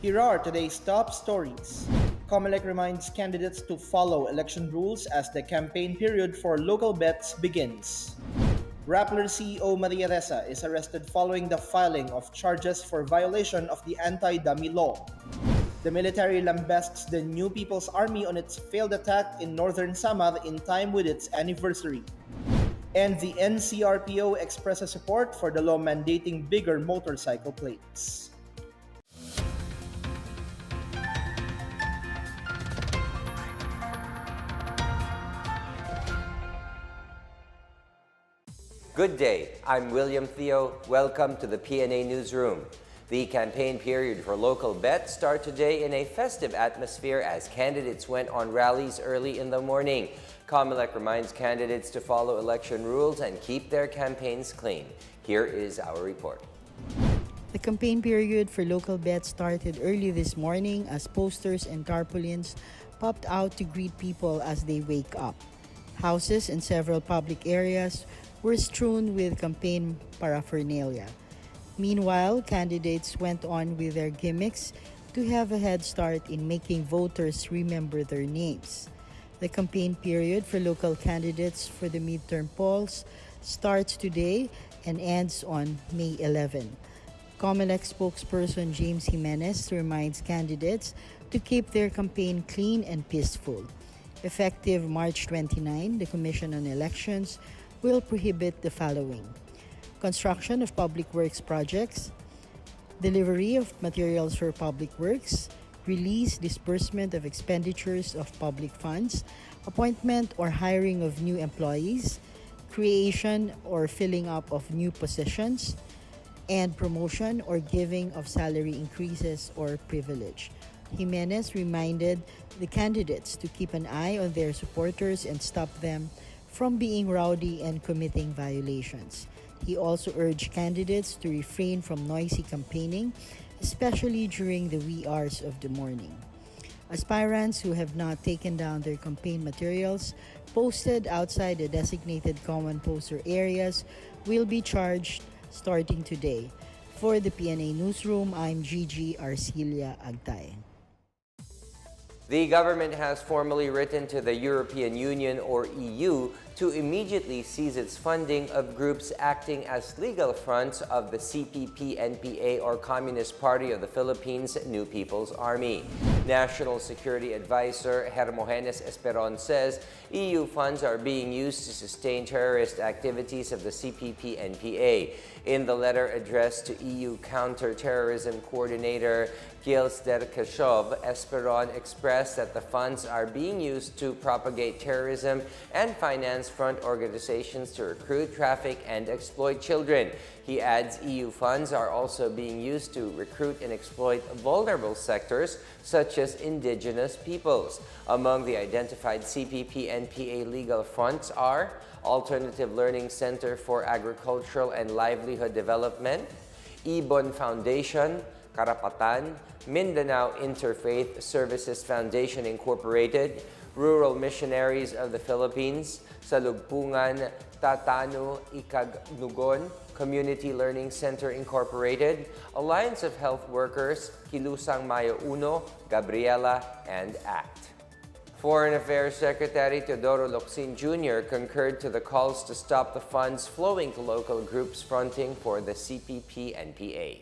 Here are today's top stories. COMELEC reminds candidates to follow election rules as the campaign period for local bets begins. Rappler CEO Maria Ressa is arrested following the filing of charges for violation of the anti-dummy law. The military lambasts the New People's Army on its failed attack in northern Samar in time with its anniversary. And the NCRPO expresses support for the law mandating bigger motorcycle plates. Good day, I'm William Theo. Welcome to the PNA Newsroom. The campaign period for local bets start today in a festive atmosphere as candidates went on rallies early in the morning. COMELEC reminds candidates to follow election rules and keep their campaigns clean. Here is our report. The campaign period for local bets started early this morning as posters and tarpaulins popped out to greet people as they wake up. Houses in several public areas were strewn with campaign paraphernalia. Meanwhile, candidates went on with their gimmicks to have a head start in making voters remember their names. The campaign period for local candidates for the midterm polls starts today and ends on May 11. COMELEC spokesperson James Jimenez reminds candidates to keep their campaign clean and peaceful. Effective March 29, the Commission on Elections will prohibit the following: construction of public works projects, delivery of materials for public works, release, disbursement of expenditures of public funds, appointment or hiring of new employees, creation or filling up of new positions, and promotion or giving of salary increases or privilege. Jimenez reminded the candidates to keep an eye on their supporters and stop them from being rowdy and committing violations. He also urged candidates to refrain from noisy campaigning, especially during the wee hours of the morning. Aspirants who have not taken down their campaign materials posted outside the designated common poster areas will be charged starting today. For the PNA Newsroom, I'm Gigi Arcilia Agtay. The government has formally written to the European Union or EU to immediately seize its funding of groups acting as legal fronts of the CPP-NPA or Communist Party of the Philippines New People's Army. National Security Advisor Hermogenes Esperon says EU funds are being used to sustain terrorist activities of the CPP-NPA. In the letter addressed to EU Counter-Terrorism Coordinator Gilles Derkashov, Esperon expressed that the funds are being used to propagate terrorism and finance front organizations to recruit, traffic, and exploit children. He adds EU funds are also being used to recruit and exploit vulnerable sectors such as indigenous peoples. Among the identified CPP-NPA legal fronts are Alternative Learning Center for Agricultural and Livelihood Development, Ibon Foundation, Karapatan, Mindanao Interfaith Services Foundation Incorporated, Rural Missionaries of the Philippines, Salugpungan, Tatanu, Ikagnugon, Community Learning Center Incorporated, Alliance of Health Workers, Kilusang Mayo Uno, Gabriela, and ACT. Foreign Affairs Secretary Teodoro Locsin Jr. concurred to the calls to stop the funds flowing to local groups fronting for the CPP-NPA.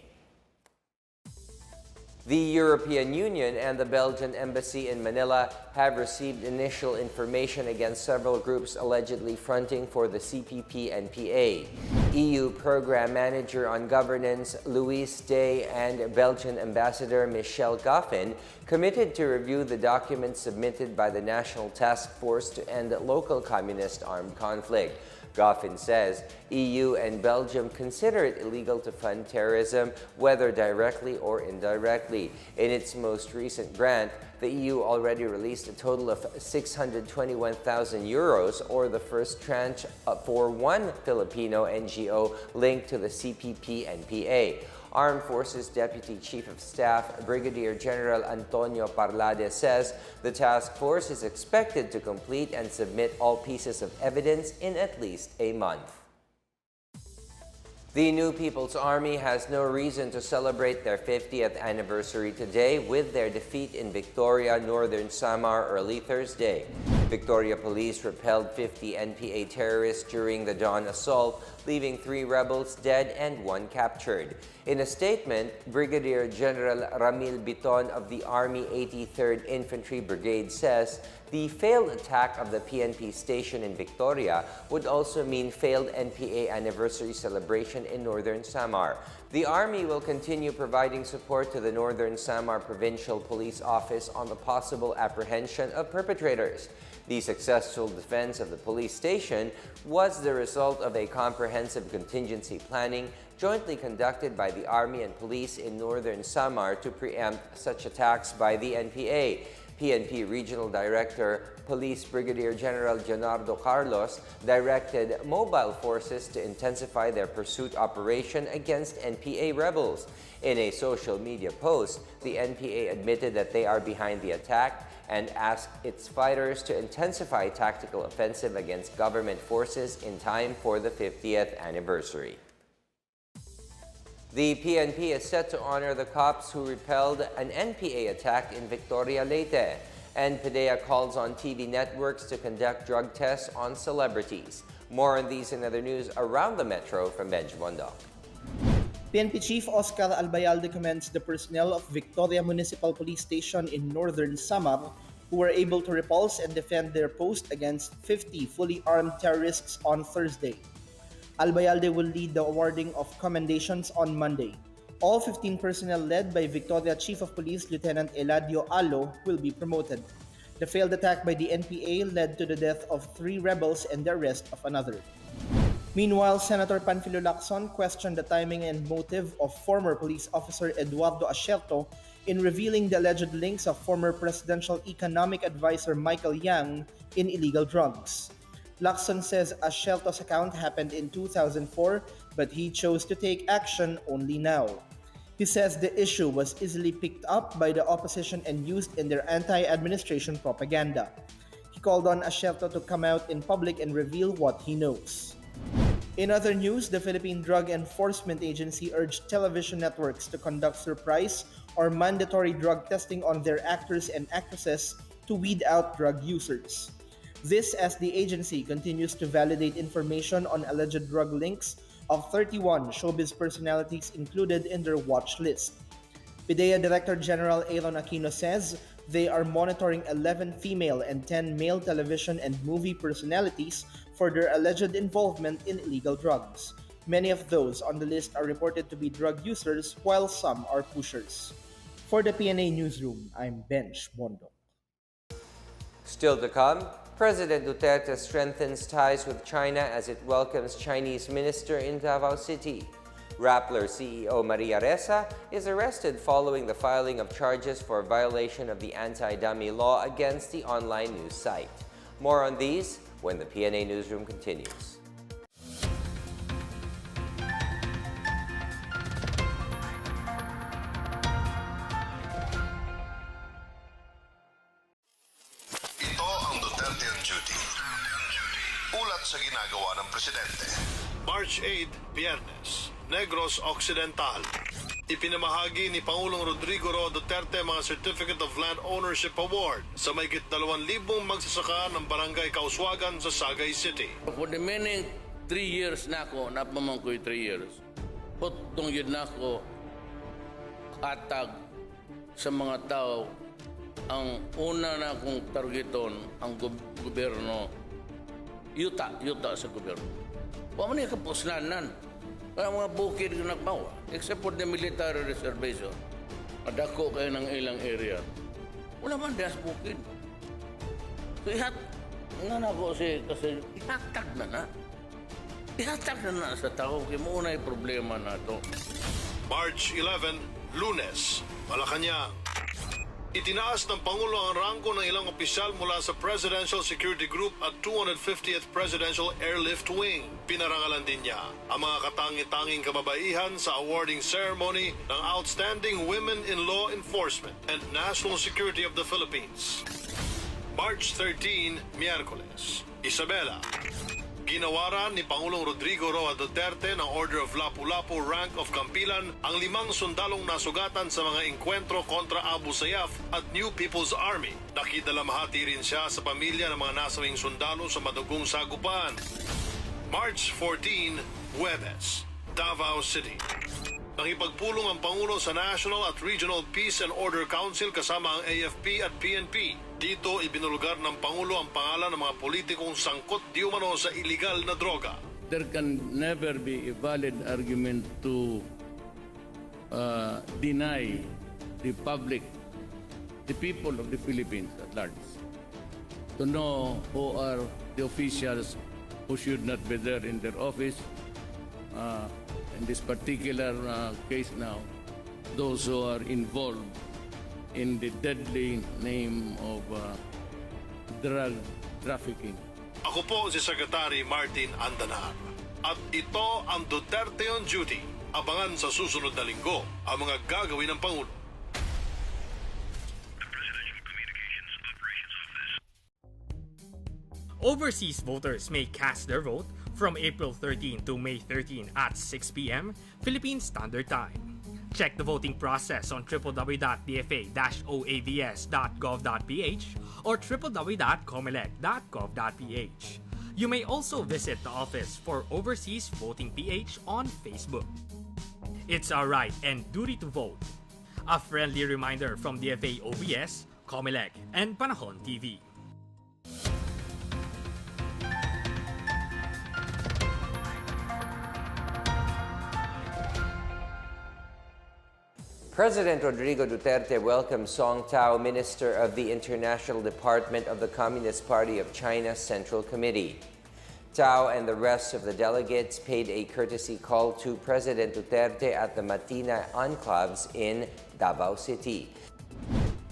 The European Union and the Belgian Embassy in Manila have received initial information against several groups allegedly fronting for the CPP-NPA. EU Program Manager on Governance Louise Day and Belgian Ambassador Michel Goffin committed to review the documents submitted by the National Task Force to End Local Communist Armed Conflict. Goffin says EU and Belgium consider it illegal to fund terrorism, whether directly or indirectly. In its most recent grant, the EU already released a total of 621,000 euros, or the first tranche for one Filipino NGO linked to the CPP-NPA. Armed Forces Deputy Chief of Staff Brigadier General Antonio Parlade says the task force is expected to complete and submit all pieces of evidence in at least a month. The New People's Army has no reason to celebrate their 50th anniversary today with their defeat in Victoria, Northern Samar early Thursday. Victoria Police repelled 50 NPA terrorists during the dawn assault, leaving 3 rebels dead and 1 captured. In a statement, Brigadier General Ramil Biton of the Army 83rd Infantry Brigade says the failed attack of the PNP station in Victoria would also mean failed NPA anniversary celebration in Northern Samar. The Army will continue providing support to the Northern Samar Provincial Police Office on the possible apprehension of perpetrators. The successful defense of the police station was the result of a comprehensive contingency planning jointly conducted by the Army and police in Northern Samar to preempt such attacks by the NPA. PNP Regional Director, Police Brigadier General Leonardo Carlos, directed mobile forces to intensify their pursuit operation against NPA rebels. In a social media post, the NPA admitted that they are behind the attack and asked its fighters to intensify tactical offensive against government forces in time for the 50th anniversary. The PNP is set to honor the cops who repelled an NPA attack in Victoria, Leyte. And PDEA calls on TV networks to conduct drug tests on celebrities. More on these and other news around the metro from Benj Mondok. PNP Chief Oscar Albayalde commends the personnel of Victoria Municipal Police Station in Northern Samar who were able to repulse and defend their post against 50 fully armed terrorists on Thursday. Albayalde will lead the awarding of commendations on Monday. All 15 personnel led by Victoria Chief of Police Lieutenant Eladio Alo will be promoted. The failed attack by the NPA led to the death of 3 rebels and the arrest of another. Meanwhile, Senator Panfilo Lacson questioned the timing and motive of former police officer Eduardo Asierto in revealing the alleged links of former presidential economic advisor Michael Yang in illegal drugs. Lacson says Asierto's account happened in 2004, but he chose to take action only now. He says the issue was easily picked up by the opposition and used in their anti-administration propaganda. He called on Asierto to come out in public and reveal what he knows. In other news, the Philippine Drug Enforcement Agency urged television networks to conduct surprise or mandatory drug testing on their actors and actresses to weed out drug users. This as the agency continues to validate information on alleged drug links of 31 showbiz personalities included in their watch list. PDEA Director General Aaron Aquino says they are monitoring 11 female and 10 male television and movie personalities for their alleged involvement in illegal drugs. Many of those on the list are reported to be drug users while some are pushers. For the PNA Newsroom, I'm Benj Mondok. Still to come, President Duterte strengthens ties with China as it welcomes Chinese minister in Davao City. Rappler CEO Maria Ressa is arrested following the filing of charges for violation of the anti-dummy law against the online news site. More on these when the PNA Newsroom continues. Sa ginagawa ng presidente. March 8, Biyernes, Negros Occidental. Ipinamahagi ni Pangulong Rodrigo Roa Duterte mga Certificate of Land Ownership Award sa mahigit 2,000 magsasaka ng Barangay Kauswagan sa Sagay City. For the remaining 3 years na ako, napamang ko 3 years, putong yun na ako atag sa mga tao. Ang una na akong targeton, ang gobyerno, yuta sa gobyerno. Huwag man yung kapuslanan. Kaya mga bukid na nagbawa. Except for the military reservation. Adako kayo ng ilang area. Wala man dahas bukid. So nga na ko kasi ihatag na. Ihatag na sa tao. Kaya muna yung problema na ito. March 11, Lunes, Malacanang. Itinaas ng Pangulo ang ranggo ng ilang opisyal mula sa Presidential Security Group at 250th Presidential Airlift Wing. Pinarangalan din niya ang mga katangi-tanging kababaihan sa awarding ceremony ng Outstanding Women in Law Enforcement and National Security of the Philippines. March 13, Miyerkules, Isabela. Ginawaran ni Pangulong Rodrigo Roa Duterte ng Order of Lapu-Lapu Rank of Kampilan ang 5 sundalong nasugatan sa mga engkwentro kontra Abu Sayyaf at New People's Army. Nakidalamhati rin siya sa pamilya ng mga nasawing sundalo sa madugong sagupaan. March 14, Huwebes, Davao City. Nakipagpulong ang Pangulo sa National at Regional Peace and Order Council kasama ang AFP at PNP. Dito ibinulgar ng Pangulo ang pangalan ng mga politikong sangkot di umano sa iligal na droga. There can never be a valid argument to deny the public, the people of the Philippines at large, to know who are the officials who should not be there in their office. In this particular case now, those who are involved in the deadly name of drug trafficking. Ako po si Secretary Martin Andanar. At ito ang Duterte on Duty. Abangan sa susunod na linggo ang mga gagawin ng Pangulo. Overseas voters may cast their vote from April 13 to May 13 at 6 p.m. Philippine Standard Time. Check the voting process on www.dfa-oavs.gov.ph or www.comelec.gov.ph. You may also visit the Office for Overseas Voting PH on Facebook. It's our right and duty to vote. A friendly reminder from DFA OVS, Comelec, and Panahon TV. President Rodrigo Duterte welcomed Song Tao, Minister of the International Department of the Communist Party of China's Central Committee. Tao and the rest of the delegates paid a courtesy call to President Duterte at the Matina enclaves in Davao City.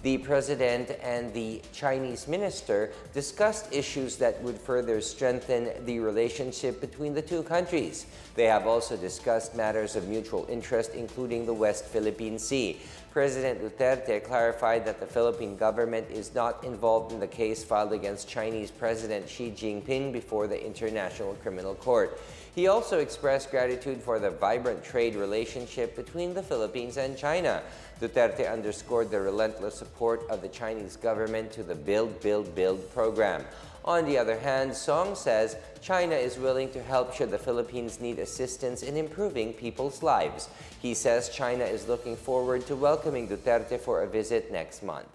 The President and the Chinese minister discussed issues that would further strengthen the relationship between the two countries. They have also discussed matters of mutual interest, including the West Philippine Sea. President Duterte clarified that the Philippine government is not involved in the case filed against Chinese President Xi Jinping before the International Criminal Court. He also expressed gratitude for the vibrant trade relationship between the Philippines and China. Duterte underscored the relentless support of the Chinese government to the Build, Build, Build program. On the other hand, Song says China is willing to help should the Philippines need assistance in improving people's lives. He says China is looking forward to welcoming Duterte for a visit next month.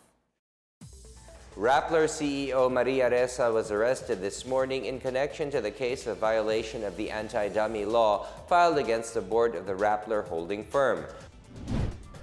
Rappler CEO Maria Ressa was arrested this morning in connection to the case of violation of the anti-dummy law filed against the board of the Rappler holding firm.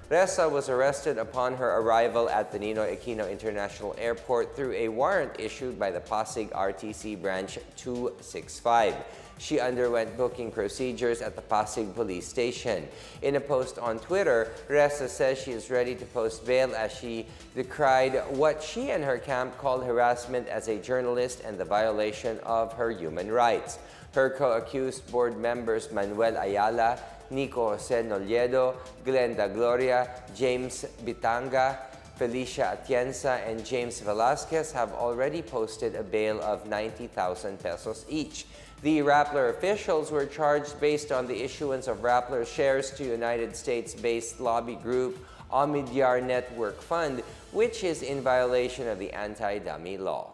Ressa was arrested upon her arrival at the Ninoy Aquino International Airport through a warrant issued by the Pasig RTC Branch 265. She underwent booking procedures at the Pasig Police Station. In a post on Twitter, Ressa says she is ready to post bail as she decried what she and her camp called harassment as a journalist and the violation of her human rights. Her co-accused board members Manuel Ayala, Nico Jose Noliedo, Glenda Gloria, James Bitanga, Felicia Atienza, and James Velasquez have already posted a bail of 90,000 pesos each. The Rappler officials were charged based on the issuance of Rappler shares to United States-based lobby group Omidyar Network Fund, which is in violation of the anti-dummy law.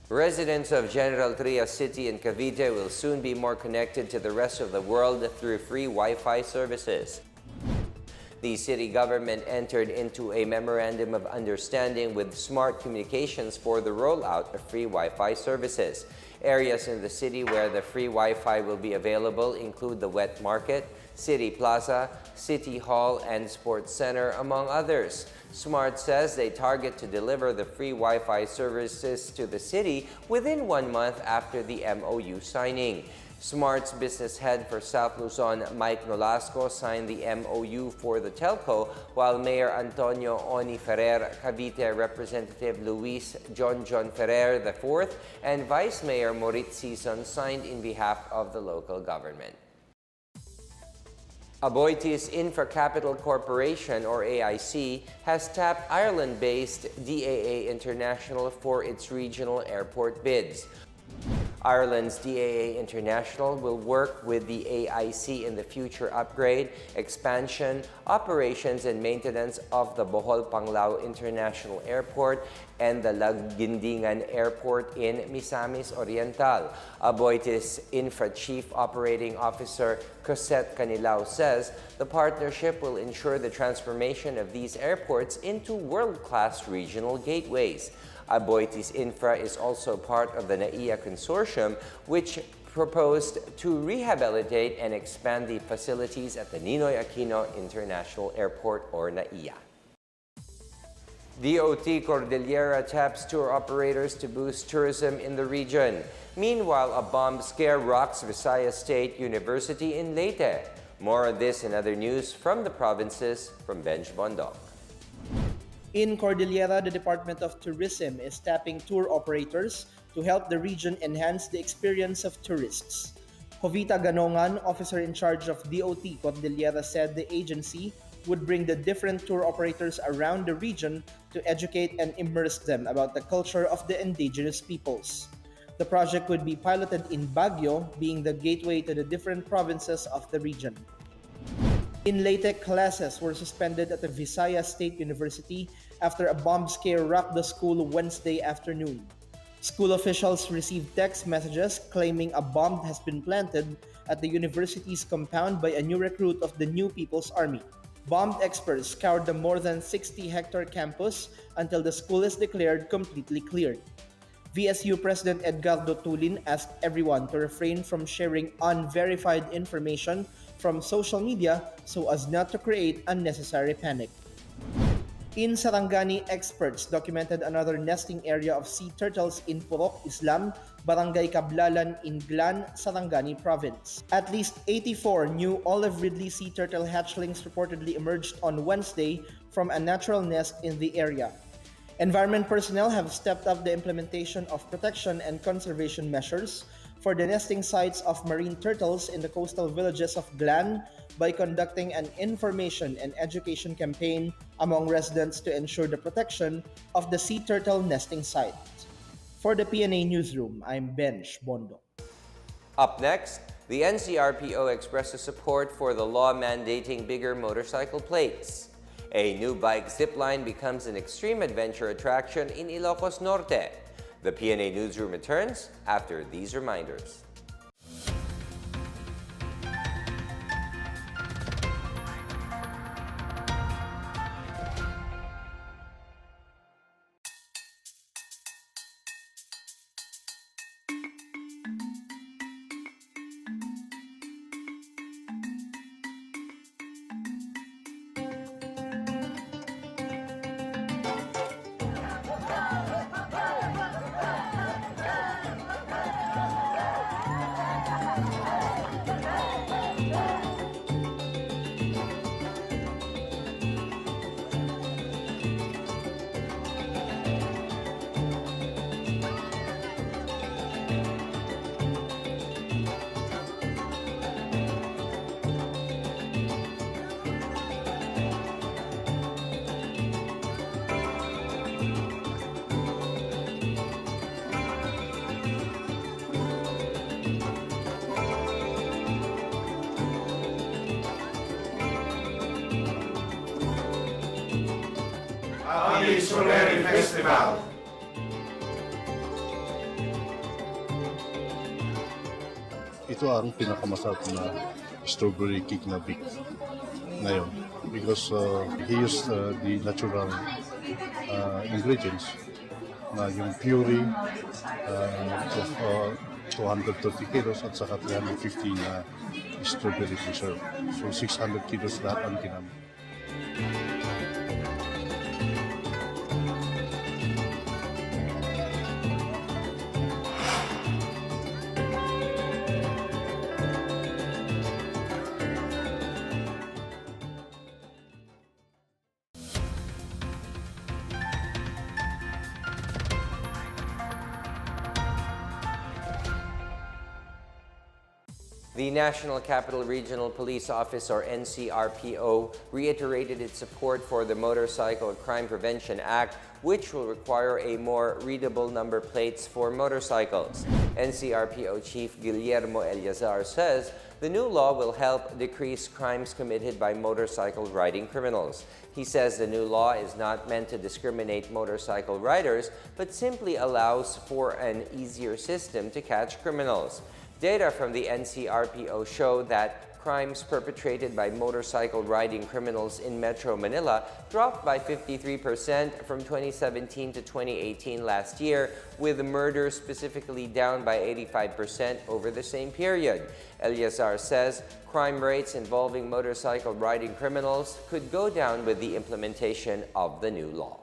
Residents of General Trias City and Cavite will soon be more connected to the rest of the world through free Wi-Fi services. The city government entered into a memorandum of understanding with Smart Communications for the rollout of free Wi-Fi services. Areas in the city where the free Wi-Fi will be available include the Wet Market, City Plaza, City Hall, and Sports Center, among others. Smart says they target to deliver the free Wi-Fi services to the city within 1 month after the MOU signing. Smart's business head for South Luzon, Mike Nolasco, signed the MOU for the telco, while Mayor Antonio Oni Ferrer, Cavite Representative Luis John Ferrer IV, and Vice Mayor Moritz Sison signed in behalf of the local government. Aboitiz Infracapital Corporation, or AIC, has tapped Ireland-based DAA International for its regional airport bids. Ireland's DAA International will work with the AIC in the future upgrade, expansion, operations, and maintenance of the Bohol-Panglao International Airport and the Laguindingan Airport in Misamis Oriental. Aboitiz Infra Chief Operating Officer Cosette Canilao says the partnership will ensure the transformation of these airports into world-class regional gateways. Aboitiz Infra is also part of the NAIA consortium, which proposed to rehabilitate and expand the facilities at the Ninoy Aquino International Airport, or NAIA. DOT Cordillera taps tour operators to boost tourism in the region. Meanwhile, a bomb scare rocks Visayas State University in Leyte. More on this and other news from the provinces from Benj Bondok. In Cordillera, the Department of Tourism is tapping tour operators to help the region enhance the experience of tourists. Jovita Ganongan, officer in charge of DOT Cordillera, said the agency would bring the different tour operators around the region to educate and immerse them about the culture of the indigenous peoples. The project would be piloted in Baguio, being the gateway to the different provinces of the region. In Leyte, classes were suspended at the Visayas State University after a bomb scare rocked the school Wednesday afternoon. School officials received text messages claiming a bomb has been planted at the university's compound by a new recruit of the New People's Army. Bombed experts scoured the more than 60-hectare campus until the school is declared completely cleared. VSU President Edgardo Tulin asked everyone to refrain from sharing unverified information from social media so as not to create unnecessary panic. In Sarangani, experts documented another nesting area of sea turtles in Purok Islam, Barangay Cablalan in Glan, Sarangani Province. At least 84 new olive ridley sea turtle hatchlings reportedly emerged on Wednesday from a natural nest in the area. Environment personnel have stepped up the implementation of protection and conservation measures for the nesting sites of marine turtles in the coastal villages of Glan by conducting an information and education campaign among residents to ensure the protection of the sea turtle nesting site. For the PNA Newsroom, I'm Benj Bondok. Up next, the NCRPO expresses support for the law mandating bigger motorcycle plates. A new bike zipline becomes an extreme adventure attraction in Ilocos Norte. The PNA Newsroom returns after these reminders. Soleri Festival. Ito ang pinakamasarap na strawberry cake na big ngayon because he used the natural ingredients na yung puree of 230 kilos at saka 350 na strawberry preserve. So 600 kilos lahat ang ginamit. The National Capital Regional Police Office, or NCRPO, reiterated its support for the Motorcycle Crime Prevention Act, which will require a more readable number plates for motorcycles. NCRPO Chief Guillermo Eleazar says the new law will help decrease crimes committed by motorcycle riding criminals. He says the new law is not meant to discriminate motorcycle riders, but simply allows for an easier system to catch criminals. Data from the NCRPO show that crimes perpetrated by motorcycle riding criminals in Metro Manila dropped by 53% from 2017 to 2018 last year, with murders specifically down by 85% over the same period. Eleazar says crime rates involving motorcycle riding criminals could go down with the implementation of the new law.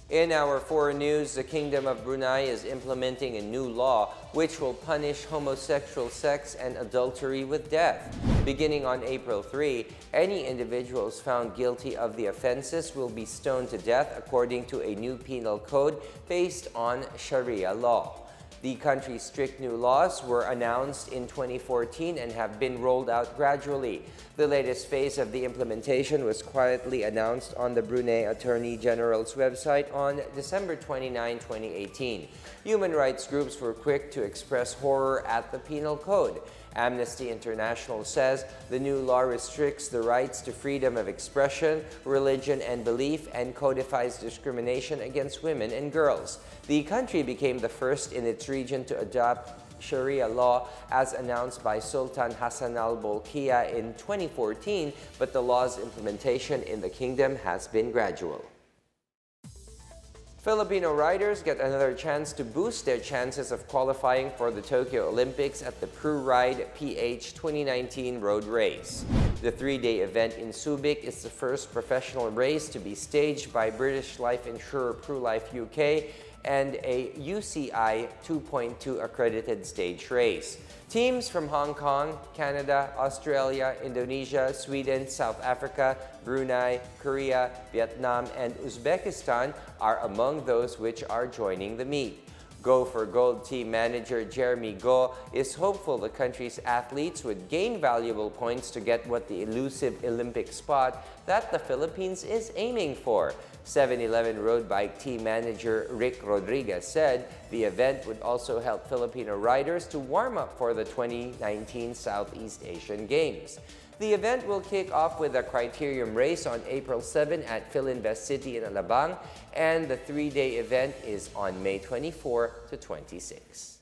In our foreign news, the Kingdom of Brunei is implementing a new law which will punish homosexual sex and adultery with death. Beginning on April 3, any individuals found guilty of the offenses will be stoned to death according to a new penal code based on Sharia law. The country's strict new laws were announced in 2014 and have been rolled out gradually. The latest phase of the implementation was quietly announced on the Brunei Attorney General's website on December 29, 2018. Human rights groups were quick to express horror at the penal code. Amnesty International says the new law restricts the rights to freedom of expression, religion, and belief, and codifies discrimination against women and girls. The country became the first in its region to adopt Sharia law as announced by Sultan Hassan al-Bolkiah in 2014, but the law's implementation in the kingdom has been gradual. Filipino riders get another chance to boost their chances of qualifying for the Tokyo Olympics at the PruRide PH 2019 road race. The three-day event in Subic is the first professional race to be staged by British life insurer PruLife UK and a UCI 2.2 accredited stage race. Teams from Hong Kong, Canada, Australia, Indonesia, Sweden, South Africa, Brunei, Korea, Vietnam, and Uzbekistan are among those which are joining the meet. Go for Gold team manager Jeremy Go is hopeful the country's athletes would gain valuable points to get what the elusive Olympic spot that the Philippines is aiming for. 7-Eleven road bike team manager Rick Rodriguez said the event would also help Filipino riders to warm up for the 2019 Southeast Asian Games. The event will kick off with a criterium race on April 7 at Philinvest City in Alabang, and the three-day event is on May 24 to 26.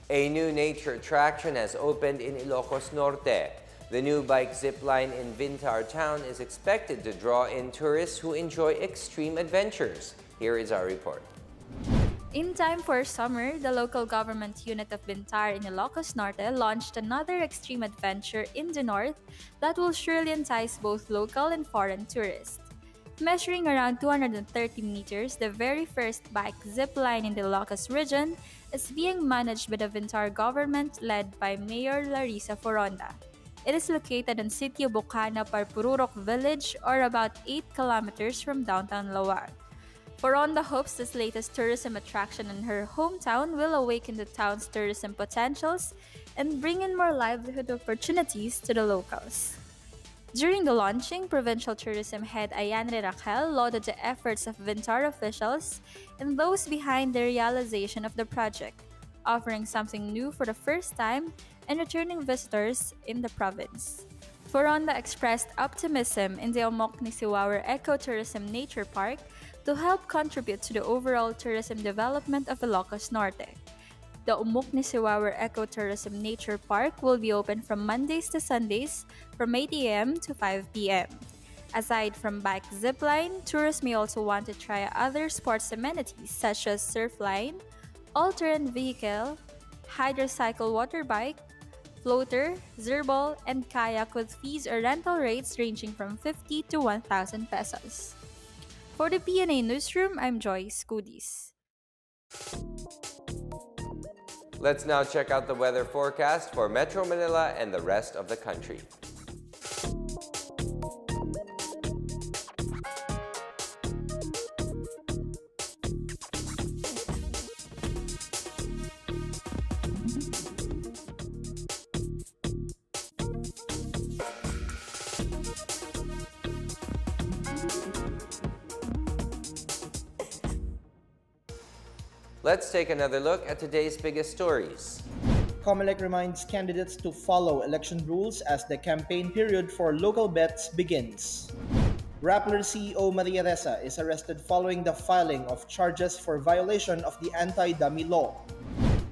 A new nature attraction has opened in Ilocos Norte. The new bike zipline in Vintar Town is expected to draw in tourists who enjoy extreme adventures. Here is our report. In time for summer, the local government unit of Vintar in Ilocos Norte launched another extreme adventure in the north that will surely entice both local and foreign tourists. Measuring around 230 meters, the very first bike zipline in the Ilocos region is being managed by the Vintar government led by Mayor Larissa Foronda. It is located in Sitio Bocana, Parpururok Village, or about 8 kilometers from downtown Lawag. Foronda hopes this latest tourism attraction in her hometown will awaken the town's tourism potentials and bring in more livelihood opportunities to the locals. During the launching, Provincial Tourism Head Ayanre Raquel lauded the efforts of Vintar officials and those behind the realization of the project, offering something new for the first time and returning visitors in the province. Foronda expressed optimism in the Omoknisiwawer Ecotourism Nature Park to help contribute to the overall tourism development of Ilocos Norte. The Omoknisiwawer Ecotourism Nature Park will be open from Mondays to Sundays from 8 a.m. to 5 p.m. Aside from bike zipline, tourists may also want to try other sports amenities such as surfline, all-terrain vehicle, hydrocycle water bike, floater, zerbal, and kayak with fees or rental rates ranging from 50 to 1,000 pesos. For the PNA Newsroom, I'm Joyce Cudis. Let's now check out the weather forecast for Metro Manila and the rest of the country. Let's take another look at today's biggest stories. COMELEC reminds candidates to follow election rules as the campaign period for local bets begins. Rappler CEO Maria Ressa is arrested following the filing of charges for violation of the anti-dummy law.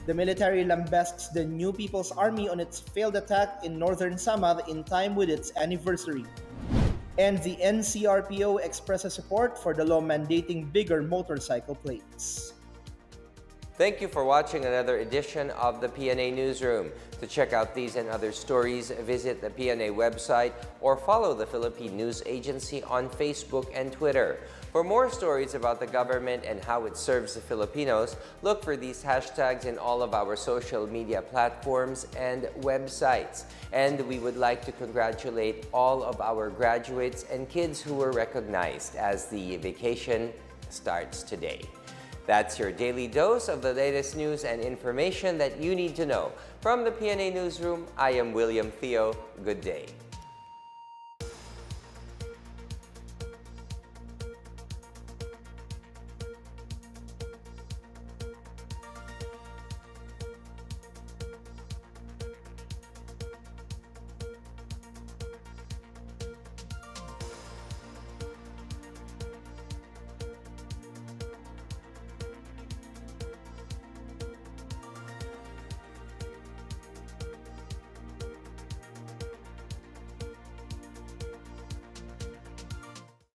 The military lambasts the New People's Army on its failed attack in northern Samar in time with its anniversary. And the NCRPO expresses support for the law mandating bigger motorcycle plates. Thank you for watching another edition of the PNA Newsroom. To check out these and other stories, visit the PNA website or follow the Philippine News Agency on Facebook and Twitter. For more stories about the government and how it serves the Filipinos, look for these hashtags in all of our social media platforms and websites. And we would like to congratulate all of our graduates and kids who were recognized as the vacation starts today. That's your daily dose of the latest news and information that you need to know. From the PNA Newsroom, I am William Theo. Good day.